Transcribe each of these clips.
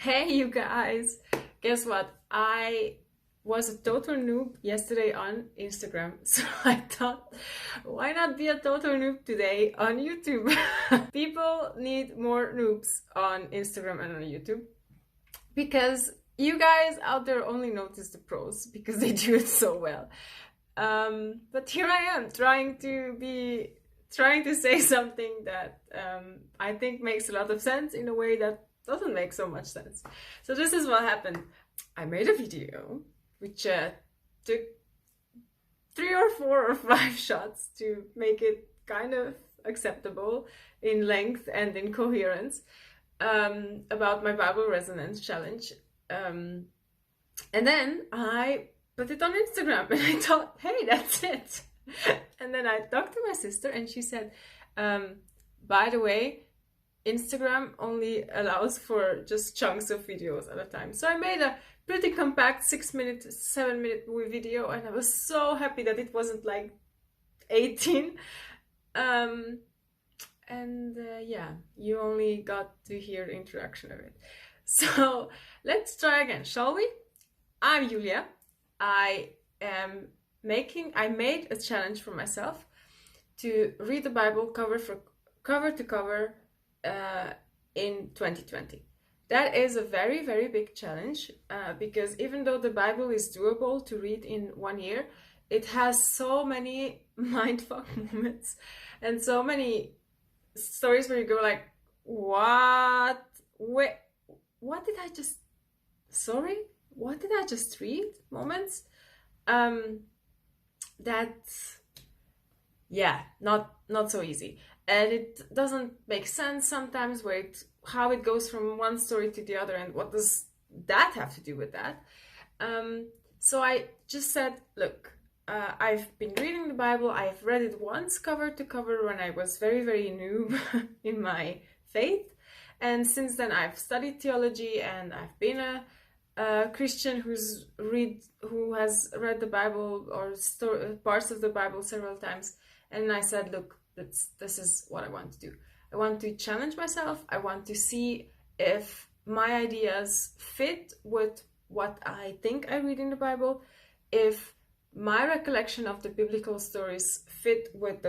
Hey, you guys! Guess what? I was a total noob yesterday on Instagram, so I thought, why not be a total noob today on YouTube? People need more noobs on Instagram and on YouTube because you guys out there only notice the pros because they do it so well. But here I am trying to say something that I think makes a lot of sense in a way that doesn't make so much sense. So this is what happened. I made a video which took 3 or 4 or 5 shots to make it kind of acceptable in length and in coherence, about my Bible resonance challenge. And then I put it on Instagram and I thought, hey, that's it. And then I talked to my sister and she said, by the way, Instagram only allows for just chunks of videos at a time. So I made a pretty compact 6-minute, 7-minute video, and I was so happy that it wasn't like 18. Yeah, you only got to hear the introduction of it. So let's try again, shall we? I'm Julia. I made a challenge for myself to read the Bible cover to cover in 2020. That is a very, very big challenge because even though the Bible is doable to read in 1 year, it has so many mindfuck moments and so many stories where you go like, what? Wait, what did I just... Sorry? What did I just read? Moments. That's... Yeah, not so easy. And it doesn't make sense sometimes how it goes from one story to the other, and what does that have to do with that? So I just said, look, I've been reading the Bible. I've read it once cover to cover when I was very, very new in my faith. And since then I've studied theology and I've been a Christian who has read the Bible or parts of the Bible several times. And I said, look, this is what I want to do. I want to challenge myself. I want to see if my ideas fit with what I think I read in the Bible, if my recollection of the biblical stories fit with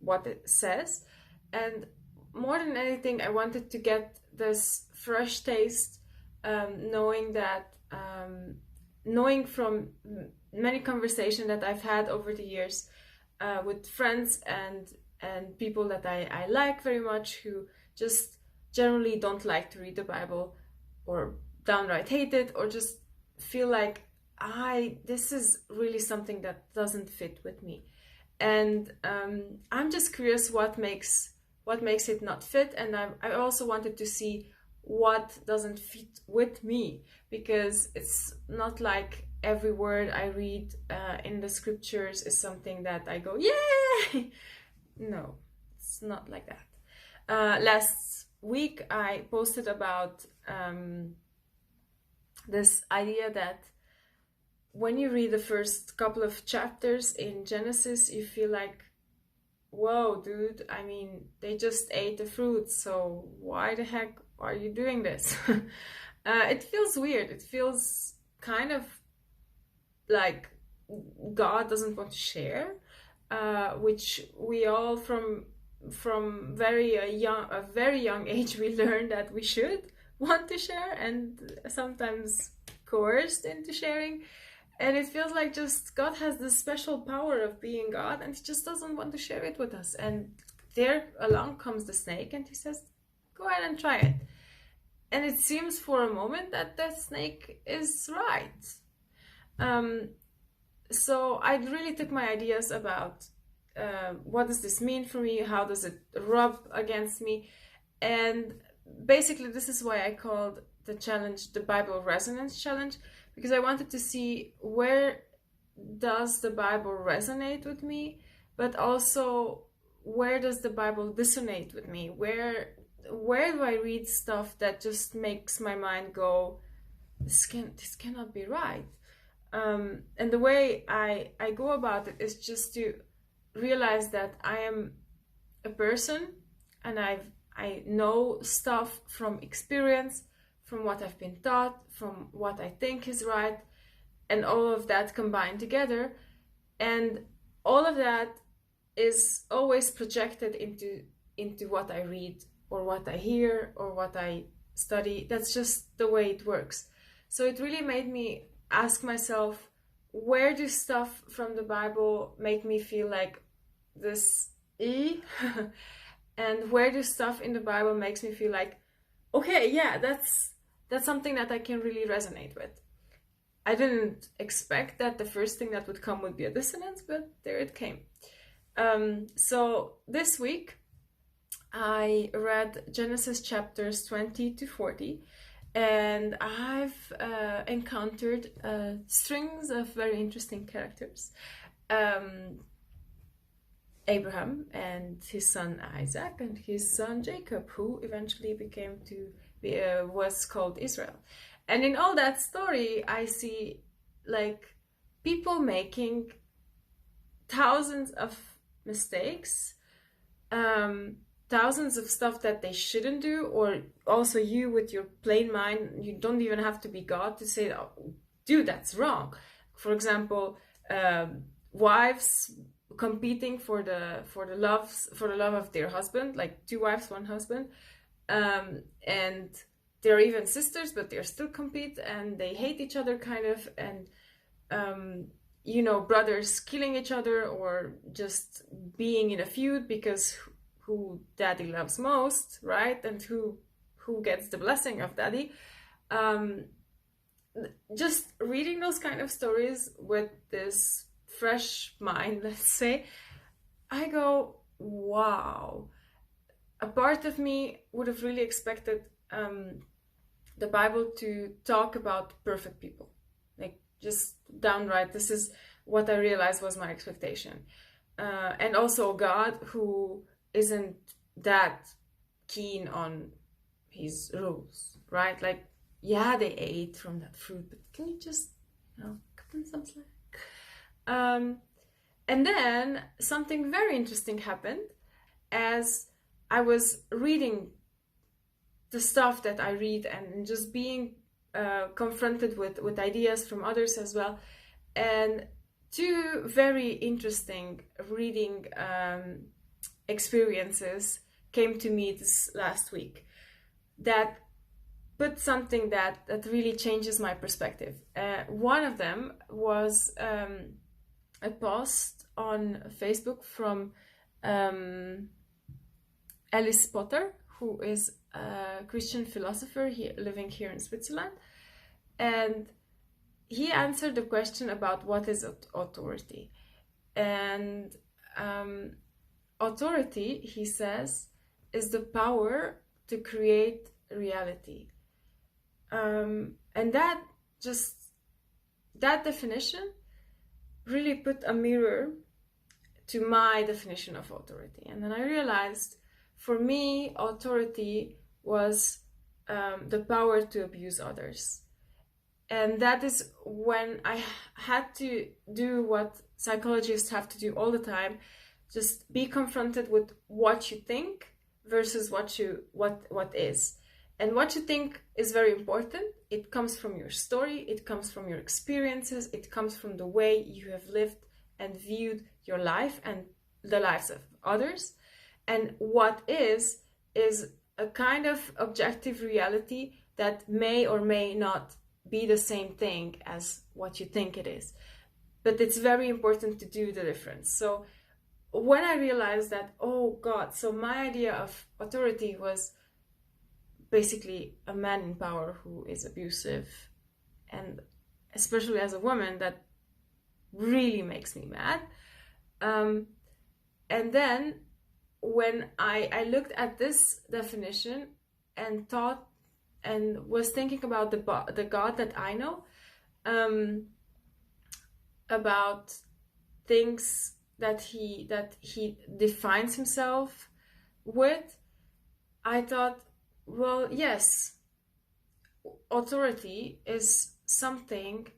what it says. And more than anything, I wanted to get this fresh taste, knowing from many conversations that I've had over the years with friends and people that I like very much, who just generally don't like to read the Bible or downright hate it, or just feel like this is really something that doesn't fit with me. And I'm just curious what makes it not fit, and I also wanted to see what doesn't fit with me, because it's not like every word I read in the scriptures is something that I go, yay! No, it's not like that. Last week I posted about this idea that when you read the first couple of chapters in Genesis, you feel like, whoa, dude, I mean, they just ate the fruit, so why the heck are you doing this? It feels weird. It feels kind of like God doesn't want to share, which we all from a very young age, we learn that we should want to share, and sometimes coerced into sharing. And it feels like just God has this special power of being God, and he just doesn't want to share it with us. And there along comes the snake, and he says, go ahead and try it. And it seems for a moment that the snake is right. So I really took my ideas about what does this mean for me, how does it rub against me, and basically this is why I called the challenge the Bible Resonance Challenge, because I wanted to see where does the Bible resonate with me, but also where does the Bible dissonate with me, where do I read stuff that just makes my mind go, this cannot be right. And the way I go about it is just to realize that I am a person, and I know stuff from experience, from what I've been taught, from what I think is right, and all of that combined together. And all of that is always projected into what I read or what I hear or what I study. That's just the way it works. So it really made me ask myself, where do stuff from the Bible make me feel like this and where do stuff in the Bible makes me feel like, okay, yeah, that's something that I can really resonate with. I didn't expect that the first thing that would come would be a dissonance, but there it came. So this week I read Genesis chapters 20 to 40, and I've encountered strings of very interesting characters. Abraham and his son Isaac and his son Jacob, who eventually was called Israel. And in all that story, I see like people making thousands of mistakes, thousands of stuff that they shouldn't do, or also you with your plain mind, you don't even have to be God to say, oh, dude, that's wrong. For example, wives competing for the love of their husband, like 2 wives, 1 husband, and they're even sisters, but they're still compete and they hate each other kind of, and brothers killing each other or just being in a feud because who daddy loves most, right? And who gets the blessing of daddy. Just reading those kind of stories with this fresh mind, let's say, I go, wow. A part of me would have really expected the Bible to talk about perfect people, like just downright. This is what I realized was my expectation, and also God who isn't that keen on his rules, right? Like, yeah, they ate from that fruit, but can you just cut them some slack? And then something very interesting happened as I was reading the stuff that I read and just being confronted with ideas from others as well. And 2 very interesting reading experiences came to me this last week that put something that really changes my perspective. One of them was a post on Facebook from Alice Potter, who is a Christian philosopher living here in Switzerland. And he answered the question about what is authority. And authority, he says, is the power to create reality. And that definition really put a mirror to my definition of authority. And then I realized, for me, authority was the power to abuse others. And that is when I had to do what psychologists have to do all the time, just be confronted with what you think versus what is. And what you think is very important. It comes from your story, it comes from your experiences, it comes from the way you have lived and viewed your life and the lives of others. And what is a kind of objective reality that may or may not be the same thing as what you think it is. But it's very important to do the difference. So when I realized that, oh God, so my idea of authority was basically a man in power who is abusive, and especially as a woman, that really makes me mad. And then when I looked at this definition and thought and was thinking about the God that I know, about things that he defines himself with, I thought, well, yes, authority is something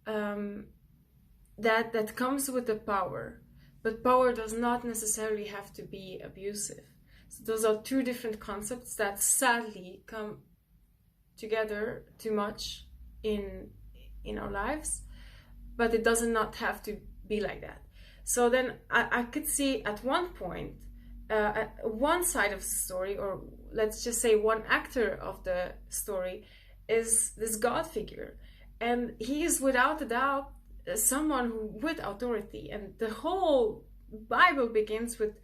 that comes with the power, but power does not necessarily have to be abusive. So those are 2 different concepts that sadly come together too much in our lives, but it does not have to be like that. So then I could see at one point, one side of the story, or let's just say one actor of the story, is this God figure, and he is without a doubt someone who with authority, and the whole Bible begins with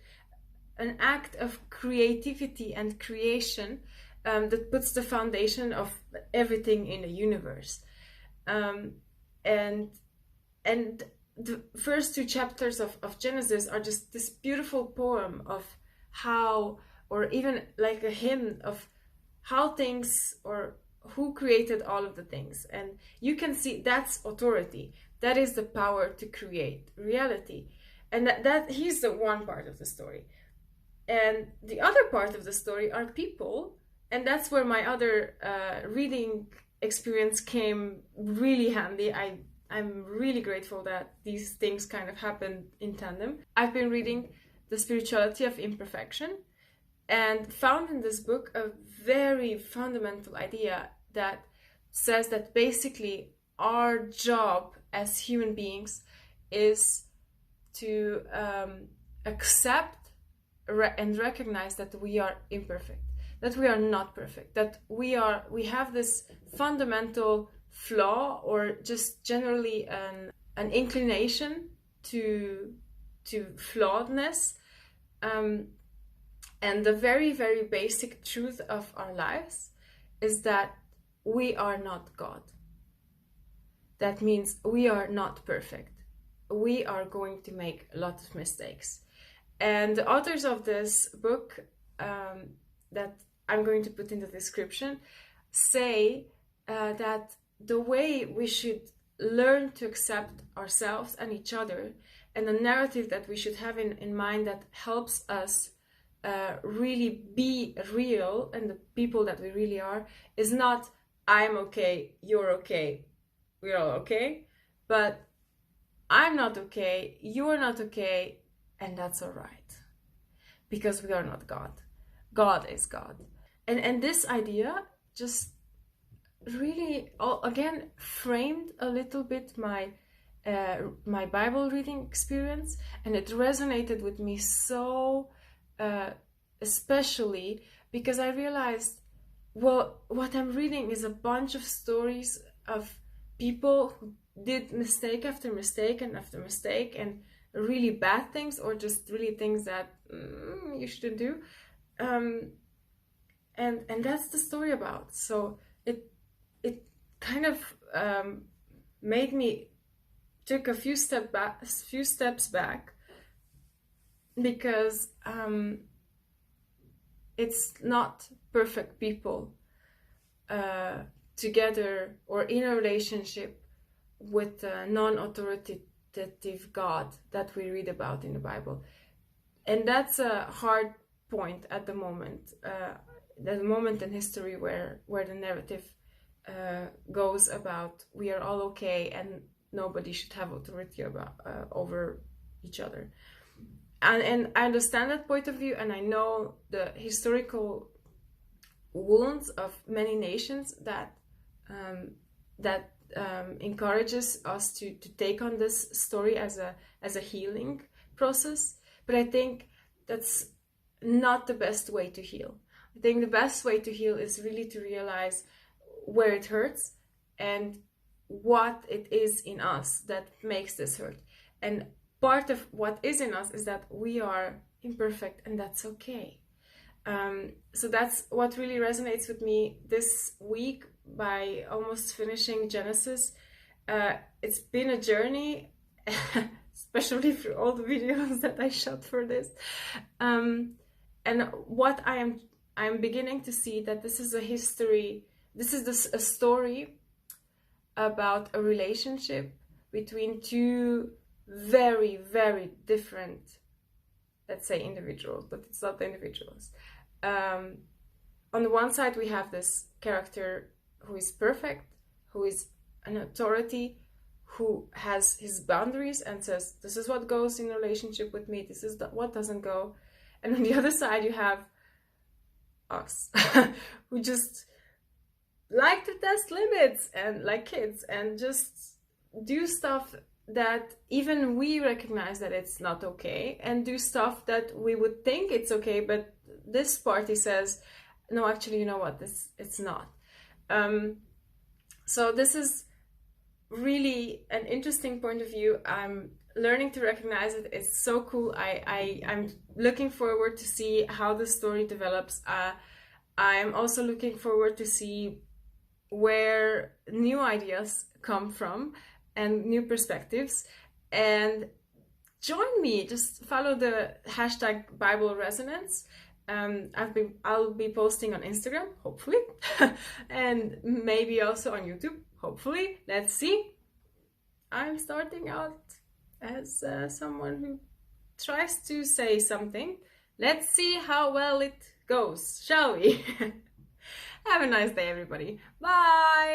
an act of creativity and creation that puts the foundation of everything in the universe. And the first two chapters of Genesis are just this beautiful poem of how, or even like a hymn of how things, or who created all of the things. And you can see that's authority. That is the power to create reality. And that he's the one part of the story. And the other part of the story are people. And that's where my other reading experience came really handy. I'm really grateful that these things kind of happen in tandem. I've been reading The Spirituality of Imperfection and found in this book a very fundamental idea that says that basically our job as human beings is to accept and recognize that we are imperfect, that we are not perfect, that we have this fundamental flaw, or just generally an inclination to flawedness, and the very, very basic truth of our lives is that we are not God. That means we are not perfect. We are going to make a lot of mistakes. And the authors of this book, that I'm going to put in the description, say that the way we should learn to accept ourselves and each other, and the narrative that we should have in mind that helps us really be real and the people that we really are, is not I'm okay, you're okay, we're all okay, but I'm not okay, you're not okay, and that's all right, because we are not God. God is God. And this idea just really, again, framed a little bit my Bible reading experience, and it resonated with me so especially because I realized, well, what I'm reading is a bunch of stories of people who did mistake after mistake and after mistake, and really bad things, or just really things that you shouldn't do, and that's the story about. So it kind of made me took a few steps back, because it's not perfect people together or in a relationship with a non-authoritative God that we read about in the Bible. And that's a hard point at the moment, the moment in history where the narrative goes about we are all okay and nobody should have authority over each other. And I understand that point of view, and I know the historical wounds of many nations that encourages us to take on this story as a healing process. But I think that's not the best way to heal. I think the best way to heal is really to realize where it hurts and what it is in us that makes this hurt. And part of what is in us is that we are imperfect, and that's okay. So that's what really resonates with me this week by almost finishing Genesis. It's been a journey, especially through all the videos that I shot for this. And what I'm beginning to see that this is a history, a story about a relationship between two very, very different, let's say, individuals, but it's not the individuals. On the one side, we have this character who is perfect, who is an authority, who has his boundaries and says, this is what goes in a relationship with me, this is what doesn't go. And on the other side, you have us, who just like to test limits and like kids and just do stuff that even we recognize that it's not okay, and do stuff that we would think it's okay, but this party says, no, actually, you know what, this it's not. So this is really an interesting point of view. I'm learning to recognize it. It's so cool. I'm looking forward to see how the story develops. I'm also looking forward to see where new ideas come from and new perspectives. And join me. Just follow the hashtag bibleresonance. I'll be posting on Instagram, hopefully, and maybe also on YouTube, hopefully. Let's see. I'm starting out as someone who tries to say something. Let's see how well it goes, shall we? Have a nice day, everybody. Bye!